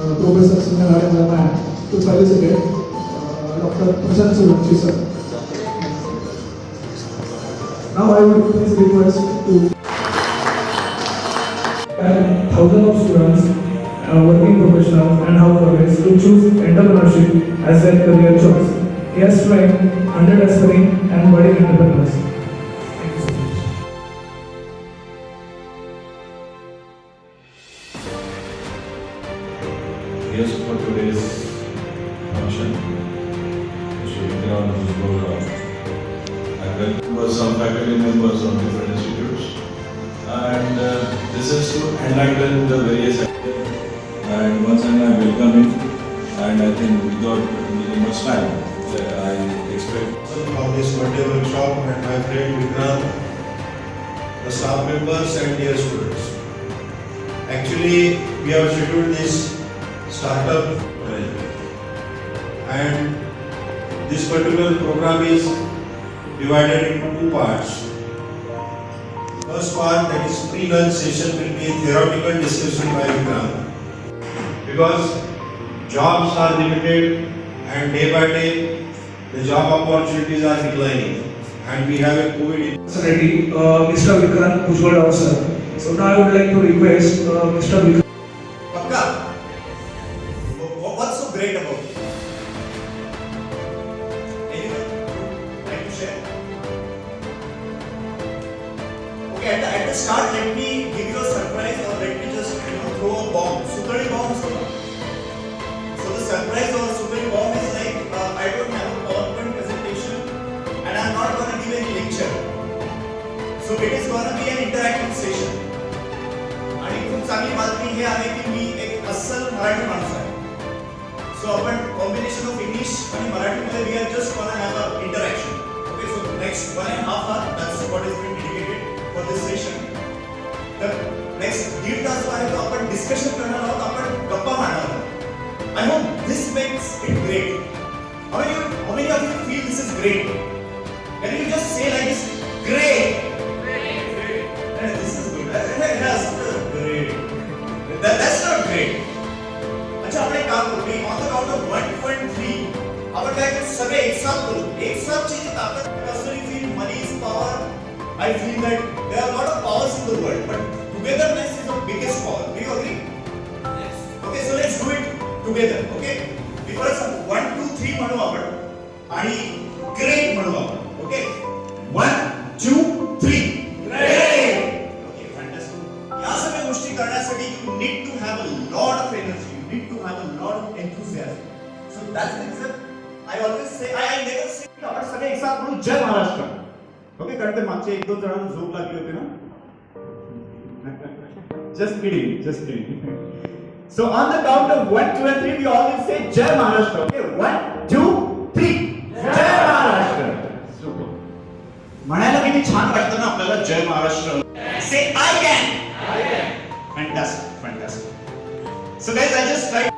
Professor Sinha to felicitate Dr. Prashant Solanki sir. Now I would please request to thousands of students, working professionals and households to choose entrepreneurship as their career choice. He has trained 100 aspiring and budding entrepreneurs. Thank you so much. Yes, for today's function, Mr. Vikram Bhujbal, and welcome some faculty members of different institutes. And this is to enlighten the various aspects. And once again, I welcome him. And I think without needing much time, I expect of this birthday workshop and my friend Vikram, the staff members and dear students. Actually, we have scheduled this startup and this particular program is divided into two parts. First part, that is pre-lunch session, will be a theoretical discussion by Vikram. Because jobs are limited and day by day the job opportunities are declining and we have a COVID. Ready, Mr. Vikram Bhujbal sir. So now I would like to request Mr. Vikram. Pakka? What's so great about it? Anyone like to share? Okay, at the start, let me give you a surprise or let me just throw a bomb. Sutari bomb is what? So the surprise or Sutari bomb is like I don't have a PowerPoint presentation and I'm not going to give any lecture. So it is going to be an interactive session. आणि खूप चांगली बातमी हे आहे की मी एक अस्सल मराठी माणूस आहे. सो आपण कॉम्बिनेशन ऑफ इंग्लिश आणि मराठीमध्ये we are just gonna have a interaction. Okay, so next 1.5 hour that's what is been dedicated for this session. तर नेक्स्ट दीड तास जो आहे तो आपण डिस्कशन करणार आहोत, आपण गप्पा मारणार आहोत. I hope this makes it great. How many of you feel this is great? Can you just say like this? Great. This is good. Yes, great. That's not great. अच्छा, आपण एक काम करू. On the count of 1, 2 and 3, आपण काय करू? सगळे एक साथ करू. एक साथ ची ताकद. Personally feel money is power. I feel that there are a lot of powers in the world, but togetherness is the biggest power. Do you agree? Yes. Okay, so let's do it together. Okay. We first 1, 2, 3 म्हणू आपण आणि great म्हणू आपण. Okay. 1, 2, 3. Great. या सगळ्या गोष्टी करण्यासाठी you need to have a lot of energy, you need to have a lot of enthusiasm. So that's the reason I always say, I never say आपण सगळे एक साथ म्हणू जय महाराष्ट्र. ओके, कारण ते मागचे 1-2 जणांना झोप लागली होती ना. Just kidding. So on the count of 1, 2 and 3 we all will say jai Maharashtra. Okay, 1, 2, 3. Jai Maharashtra. Super. म्हणायला किती छान वाटतं ना आपल्याला जय Maharashtra. Say I can. Fantastic. So guys, I just tried.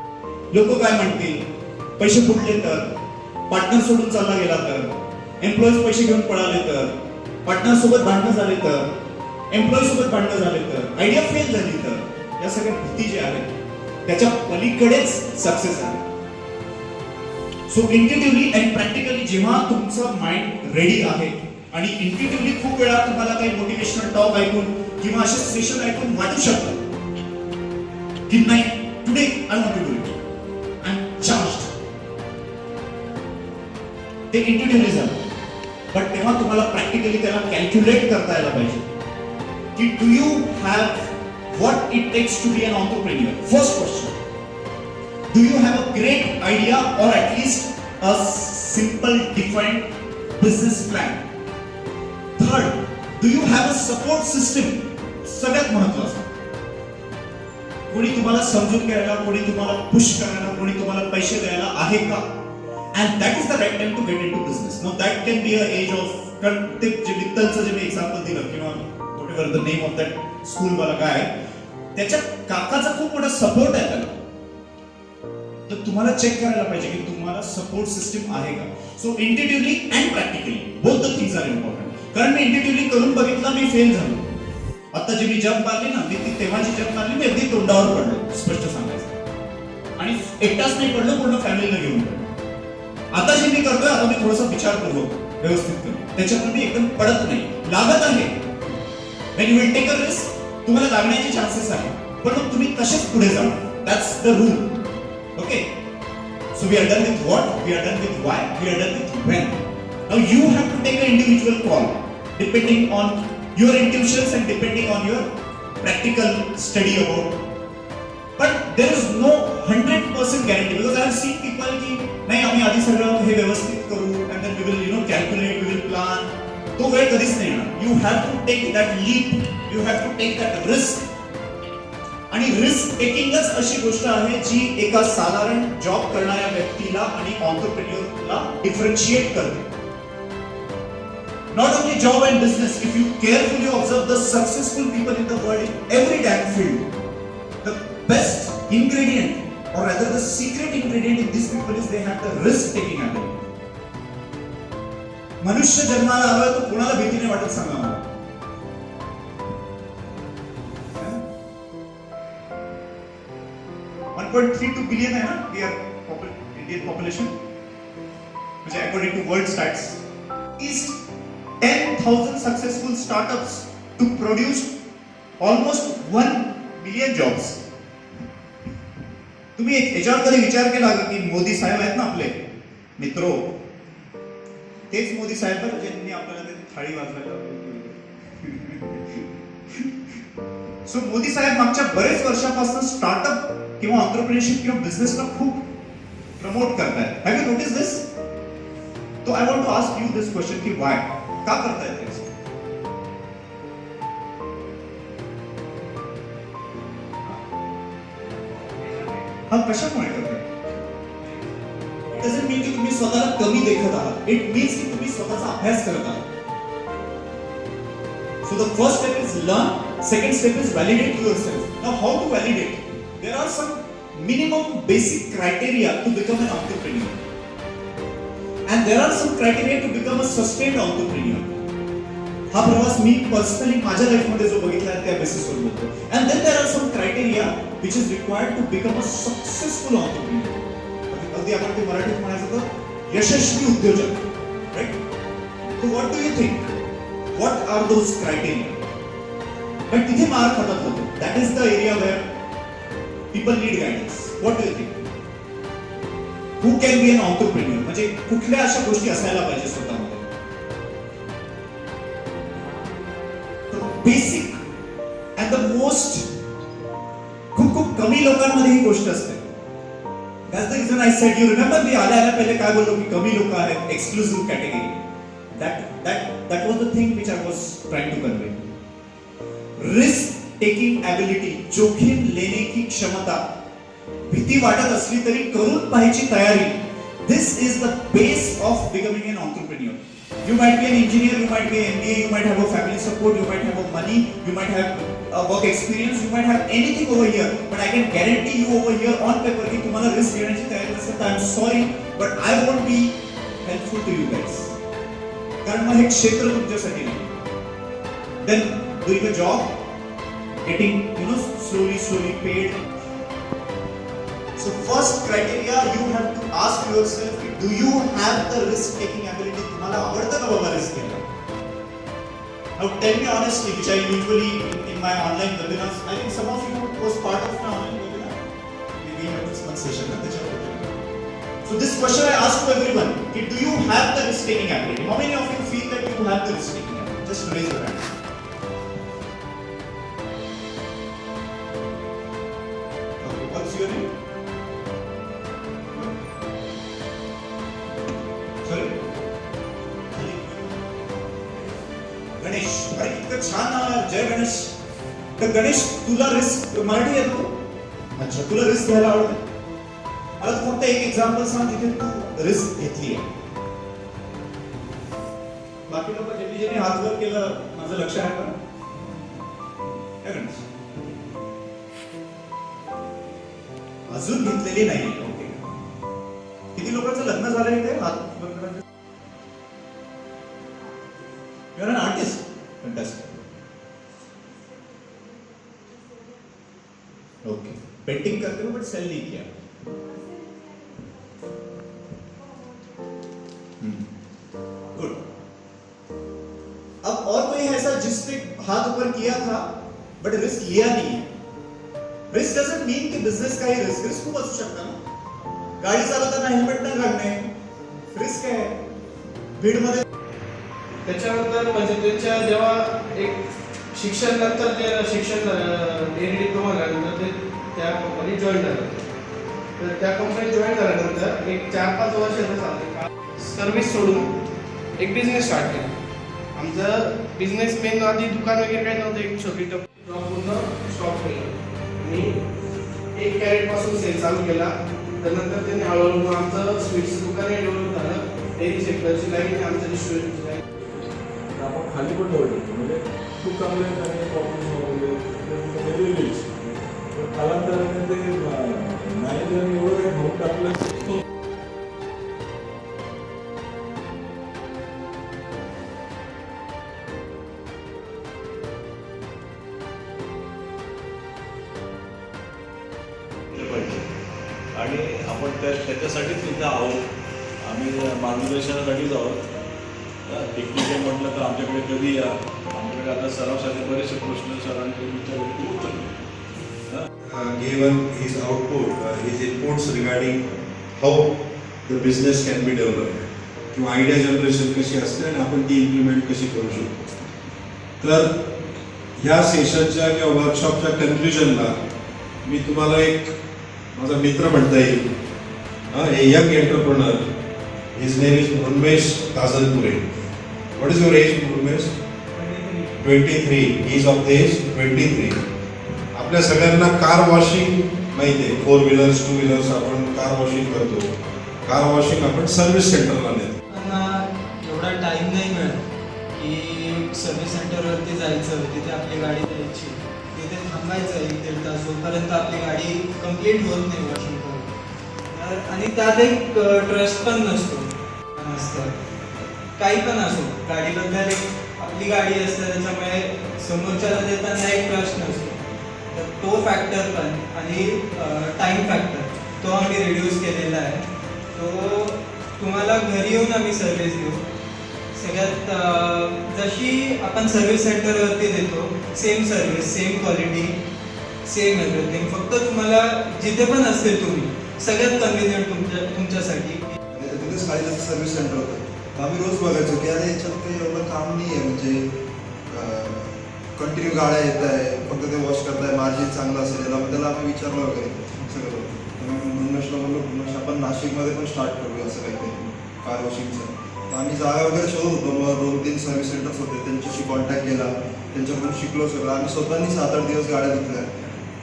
लोक काय म्हणतील? पैसे फुटले तर, पार्टनर सोडून चालला गेला तर, एम्प्लॉईज पैसे घेऊन पळाले तर, पार्टनर सोबत भांडणं झाले तर, एम्प्लॉई सोबत भांडणं झाले तर, आयडिया फेल झाली तर, या सगळ्या भीती ज्या आहेत त्याच्या पलीकडेच सक्सेस आहे. सो इंट्युटिव्हली अँड प्रॅक्टिकली जेव्हा तुमचं माइंड रेडी आहे आणि इंट्युटिव्हली खूप वेळा तुम्हाला काही मोटिवेशनल टॉक ऐकून किंवा असे सेशन ऐकून वाटू शकतं की नाही, today I want to do it, I am charged. ते इंट्युटिव्हली झालं, बट तेव्हा तुम्हाला प्रॅक्टिकली त्याला कॅल्क्युलेट करता यायला पाहिजे की do you have what it takes to be an entrepreneur. First question, do you have a great idea or at least a simple defined business plan? Third, do you have a support system? सगळ्यात महत्त्वाचं, कोणी तुम्हाला समजून घ्यायला, कोणी तुम्हाला push करायला, कोणी तुम्हाला पैसे द्यायला आहे का? And that is the right time to get into business. Now that can be a age of, कारण ते जे वित्तलचं जे मी एक्झाम्पल दिलं किंवा whatever the name of that school वाला काय, त्याच्या काकाचा खूप मोठा सपोर्ट आहे त्याला. तर तुम्हाला चेक करायला पाहिजे की तुम्हाला सपोर्ट सिस्टम आहे का. So intuitively and practically both the things are important. कारण मी इंट्युटिव्हली करून बघितलं, मी फेल झालो. आता जी मी जंप मारली ना, ती तेव्हा जी जंप मारली मी अगदी तोंडावर पडलो, स्पष्ट सांगायचं. आणि एकटाच नाही पडलो, पूर्ण फॅमिलीला घेऊन पडलो. आता जे मी करतोय, आता मी थोडासा विचार करू व्यवस्थित करू, त्याच्यावर मी एकदम पडत नाही. लागत आहे, when you will take a risk, तुम्हाला लागण्याचे चान्सेस आहे, पण मग तुम्ही कसेच पुढे जाणार. That's the rule. Okay. So we are done with what, we are done with why, we are done with when. Now you have to take an individual call depending on your intuitions and depending on your practical study about. But there is no 100% guarantee, because I have seen people की नाही आम्ही आधी सगळं हे व्यवस्थित करू and then we will calculate, we will plan. तो वेळ कधीच नाही येणार. You have to take that leap, you have to take that risk. आणि रिस्क टेकिंगच अशी गोष्ट आहे जी एका साधारण जॉब करणाऱ्या व्यक्तीला आणि ऑन्टरप्रेन्योरला डिफरन्शिएट करते. Not only job and business, if you carefully observe the successful people in the world in every damn field, the best ingredient, or rather the secret ingredient in these people is they have the risk-taking ability. मनुष्य जन्माला आलोय तर कोणाला भीती नाही वाटत सांगा मला. 1.32 billion आहे ना we are Indian population, which according to world stats is 10,000 successful startups to produce almost 1 million jobs. तुम्ही याच्यावर कधी विचार केला का की मोदी साहेब आहेत ना आपले मित्रो, तेच मोदी साहेब ज्यांनी आपल्याला ते थाळी वाजवायला. सो मोदी साहेब मागच्या बरेच वर्षापासून स्टार्टअप किंवा एंटरप्रेन्योरशिप किंवा बिझनेसला खूप प्रमोट करतायत. Have you notice this? तो I want to ask you this question की व्हाय, का करतायत ते? हा कशामुळे करताय? इट डजंट मीन की तुम्ही स्वतःला कमी देखत आहात. इट मीन्स की तुम्ही स्वतःचा अभ्यास करत आहात. So the first step is learn, second step is validate yourself. Now how to validate? There are some minimum basic criteria to become an entrepreneur. And there are some criteria to become a sustained entrepreneur. हा प्रवास मी personally माझ्या life मध्ये जो बघितला आहे त्या बेसिसवर बोलतो. And then there are some criteria which is required to become a successful entrepreneur. अगदी आपण ते मराठीत म्हणायचं तर यशस्वी उद्योजक. Right? So what do you think? What are those criteria? पण तिथे मार खातात होतो. That is the area where people need guidance. What do you think? Who can be an entrepreneur? म्हणजे कुठल्या अशा गोष्टी असायला पाहिजे स्वतःमध्ये? बेसिक and the most खूप कमी लोकांमध्ये ही गोष्ट असते. That's the reason I said, you remember मी आल्या पहिले काय बोललो की कमी लोक आहेत, exclusive category. That was the thing which I was trying to convey. Risk taking ability, जोखीम लेने की क्षमता, भीती वाटत असली तरी करून पाहायची तयारी. This is the base of becoming an entrepreneur. You might be an engineer, you might be an MBA, you might have a family support, you might have a money, you might have a work experience, you might have anything over here, but I can guarantee you over here on paper की तुम्हाला risk घेण्याची तयारी नसेल तर I'm sorry, but I won't be helpful to you guys. कारण मग हे क्षेत्र तुमच्यासाठी नाही. Then doing a job, getting slowly paid. So first criteria you have to ask yourself, do you have the risk taking ability? तुम्हाला आवडतं का बाबा रिस्क घ्यायला? Now tell me honestly, which I usually in my online webinars, I think some of you was part of my online webinar. Maybe in this one session त्याच्यावर. So this question I ask to everyone, do you have the risk taking ability? How many of you feel that you have the risk taking ability? Just raise your hand. Okay, what's your name? Sorry? Ganesh. अरे इतकं छान नाव आहे, जय गणेश. तर गणेश तुला risk Marathi येतो? अच्छा, तुला risk घ्यायला आवडतं? मला फक्त एक एक्झाम्पल सांग जिथे तू रिस्क घेतली आहे. बाकी लोक ज्यांनी हात वर केलं माझं लक्ष आहे का? अजून घेतलेली नाही. ओके, किती लोकांचं लग्न झालंय इथे हात वर करा? You are an artist. Fantastic. Okay, painting करते हो बट सेल नहीं किया. गुड। अब और कोई ऐसा जिसने हाथ ऊपर किया था बट रिस्क लिया नहीं है? रिस्क डजंट मीन कि बिझनेस का ही रिस्क खूप असू शकतं ना. गाडी चालवताना हेल्मेट न घालणे रिस्क आहे. बीड मध्ये त्याच्यानंतर म्हणजे त्यांच्या जेव्हा एक शिक्षण नंतर ते शिक्षण डिग्री डिप्लोमा झाल्यानंतर ते त्या कंपनीत जॉईन झालं. तर त्या कंपनीत जॉईन झाल्यानंतर एक 4-5 वर्षाचा सर्व्हिस सोडून एक बिझनेस स्टार्ट केला. आमचं बिझनेस मेन आधी दुकान वगैरे काही नव्हतं, एक छोटी जॉब पूर्ण स्टॉप केला आणि 1 कॅरेट पासून सेल चालू केला. त्यानंतर त्यांनी हळूहळू आमचं स्वीट्स दुकानही डेव्हलप झालं. डेअरी सेक्टरची लाईन आमचं डिस्ट्रीब्युशनची लाईन आपण खाली पण ठेवलं म्हणजे खूप चांगले आणि प्रॉब्लेम कालांतराने ते मॅनेजरने एवढं काही भाऊ टाकलं. आणि आपण त्याच्यासाठीच इथं आहोत. आम्ही मार्गदर्शनासाठीच आहोत. टेक्निकल म्हटलं तर आमच्याकडे कधी या. आमच्याकडे आता सरावसाठी बरेचसे प्रश्न सरांकडे विचारले की उत्तर given his output, his inputs regarding how the business can be developed किंवा आयडिया जनरेशन कशी असते आणि आपण ती इम्प्लिमेंट कशी करू शकतो. तर ह्या सेशनच्या किंवा वर्कशॉपच्या कन्क्ल्युजनला मी तुम्हाला एक माझा मित्र म्हणता येईल, a young entrepreneur, his name is Unmesh Kajalpure. What is your age Unmesh? 23. He is of the age 23. आपल्या सगळ्यांना कार वॉशिंग माहिती आहे. 4 व्हीलर्स 2 व्हीलर्स आपण कार वॉशिंग करतो. कार वॉशिंग आपण सर्व्हिस सेंटरला नेतो. त्यांना एवढा टाईम नाही मिळत की सर्व्हिस सेंटरवरती जायचं, तिथे आपली गाडी द्यायची, तिथे थांबायचं 1-1.5 तास जोपर्यंत आपली गाडी कंप्लीट होत नाही वॉशिंग करून. आणि त्यात एक ट्रस्ट पण नसतो. काही पण असो, गाडीबद्दल एक आपली गाडी असते त्याच्यामुळे समोरच्याला देताना एक ट्रस्ट नसतो. तर तो फॅक्टर पण आणि टाईम फॅक्टर तो आम्ही रिड्यूस केलेला आहे. तो तुम्हाला घरी येऊन आम्ही सर्व्हिस देऊ. सगळ्यात जशी आपण सर्व्हिस सेंटरवरती देतो same service, same quality, same everything. फक्त तुम्हाला जिथे पण असते तुम्ही सगळ्यात कन्व्हिनियंट तुमच्यासाठी. तिथेच गाडीचं सर्व्हिस सेंटर होतं. आम्ही रोज बघायचो की अरे याच्यात काही एवढं काम नाही आहे, म्हणजे कंटिन्यू गाड्या येत आहे, फक्त ते वॉश करताय, मार्जिन चांगलं असेल याला. त्याला आम्ही विचारलं वगैरे सगळं. म्हणूनला बोललो आपण नाशिकमध्ये पण स्टार्ट करूया असं काहीतरी कार वॉशिंगचं. आम्ही जागा वगैरे शोधत होतो. मग 2-3 सर्व्हिस सेंटर्स होते, त्यांच्याशी कॉन्टॅक्ट केला, त्यांच्याकडून शिकलो सगळं. आम्ही स्वतःनी 7-8 दिवस गाड्या धुतल्या.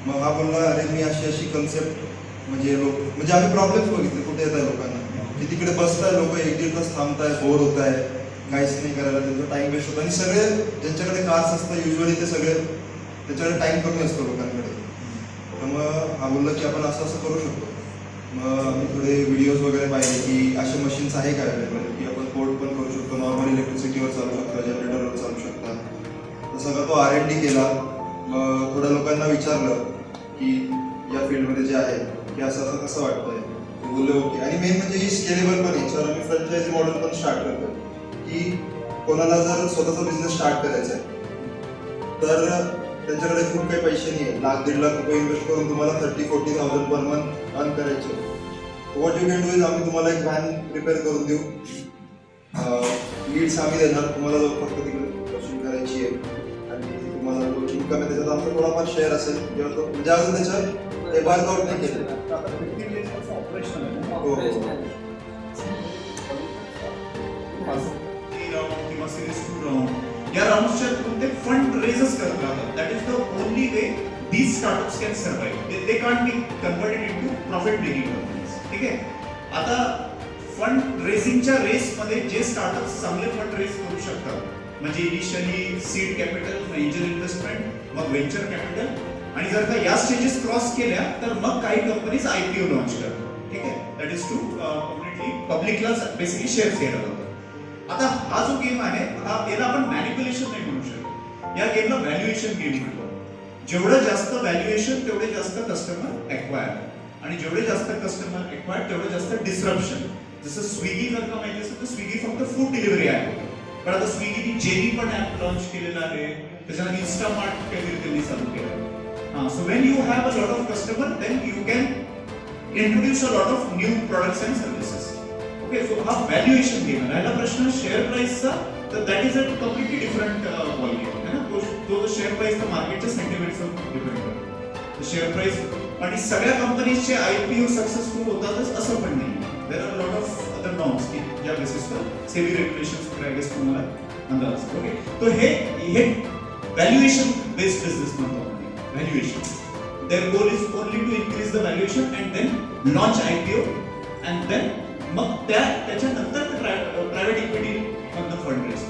मग हा बोलला अरे मी अशी कंसेप्ट म्हणजे म्हणजे आम्ही प्रॉब्लेम्स बघितले कुठे येत आहे लोकांना, की तिकडे बसताय लोक 1-1.5 तास थांबताय, बोर होत आहे, काहीच नाही करायला, त्यांचा टाइम वेस्ट होतो. आणि सगळे ज्यांच्याकडे कार्स असतात युजली ते सगळे त्याच्याकडे टाइम कमी असतो लोकांकडे. तर मग हा बोलला की आपण असं करू शकतो. मग आम्ही थोडे व्हिडिओज वगैरे पाहिले की असे मशीन्स आहे काय अवेलेबल, की आपण पोर्ट पण करू शकतो, नॉर्मल इलेक्ट्रिसिटीवर चालू शकतो, जनरेटरवर चालू शकतात. तर सगळं तो R&D केला. मग थोड्या लोकांना विचारलं की या फील्डमध्ये जे आहे की असं कसं वाटतंय, बोलले ओके. आणि मेन म्हणजे ही स्केलेबल पण आहे. याच्यावर आम्ही फ्रँचायझी मॉडेल पण स्टार्ट करतो की कोणाला जर स्वतःचा बिझनेस स्टार्ट करायचा आहे तर त्यांच्याकडे खूप काही पैसे नाही आहे, 1,00,000-1.5 लाख रुपये इन्व्हेस्ट करून तुम्हाला 30,000-40,000 पर मंथ अर्न करायचे. What you can do is आम्ही तुम्हाला एक व्हॅन प्रिपेअर करून देऊ. लीड्स आम्ही देणार तुम्हाला, जो फक्त तिकडे वॉशिंग करायची आहे आणि तुम्हाला जो इन्कम आहे त्याच्यात आमचा थोडाफार शेअर असेल. जेव्हा तो म्हणजे अजून त्याच्यात ते वर्कआउट नाही केलं. किंवा सिरीज 2 राऊंड या राऊंडच्या थ्रू ते फंड रेजच करत राहतात. That is the only way these startups can survive. They can't be converted into profit making companies. ठीक आहे. आता फंड रेझिंगच्या रेसमध्ये जे स्टार्टअप्स चांगले फंड रेज करू शकतात म्हणजे initially seed capital, angel investment, मग व्हेंचर कॅपिटल, आणि जर का या स्टेजेस क्रॉस केल्या तर मग काही कंपनीज IPO लॉन्च करतात. ठीक आहे. दॅट इज टू कम्प्लिटली पब्लिकला बेसिकली शेअर्स घ्यायला लावतात. आता हा जो गेम आहे याला आपण मॅनिप्युलेशन नाही म्हणू शकत. या गेमला व्हॅल्युएशन गेम म्हणतो. जेवढं जास्त व्हॅल्युएशन तेवढे जास्त कस्टमर ॲक्वायर. आणि जेवढे जास्त कस्टमर एक्वायर्ड तेवढं जास्त डिस्रप्शन. जसं स्विगी जर का माहिती असेल तर स्विगी फक्त फूड डिलिव्हरी आहे, पण आता स्विगीने जेनी पण ऍप लॉन्च केलेलं आहे, त्याच्यानंतर इन्स्टामार्ट काहीतरी त्यांनी चालू केलं. So when you have a lot of customer then you can introduce a lot of new products and services. Okay, so हा व्हॅल्युएशन गेम राहिला प्रश्न शेअर प्राइसचा, तर that is a completely different ballgame आहे ना. तो शेअर प्राइस तर मार्केटच्या सेंटिमेंटवर डिपेंड करतो. शेअर प्राइस आणि सगळ्या कंपनीजचे IPO सक्सेसफुल होतातच असं पण नाही. There are lot of other norms की ज्या बेसिसवर सेबी रेग्युलेशन्स वगैरे आय गेस तुम्हाला अंदाज असतो. ओके, तो हे व्हॅल्युएशन बेस्ड बिझनेस म्हणतो आपण. Valuation their goal is only to increase the valuation and then launch IPO and then मग त्याच्यानंतर प्रायव्हेट इक्विटी मधनं फंड रेज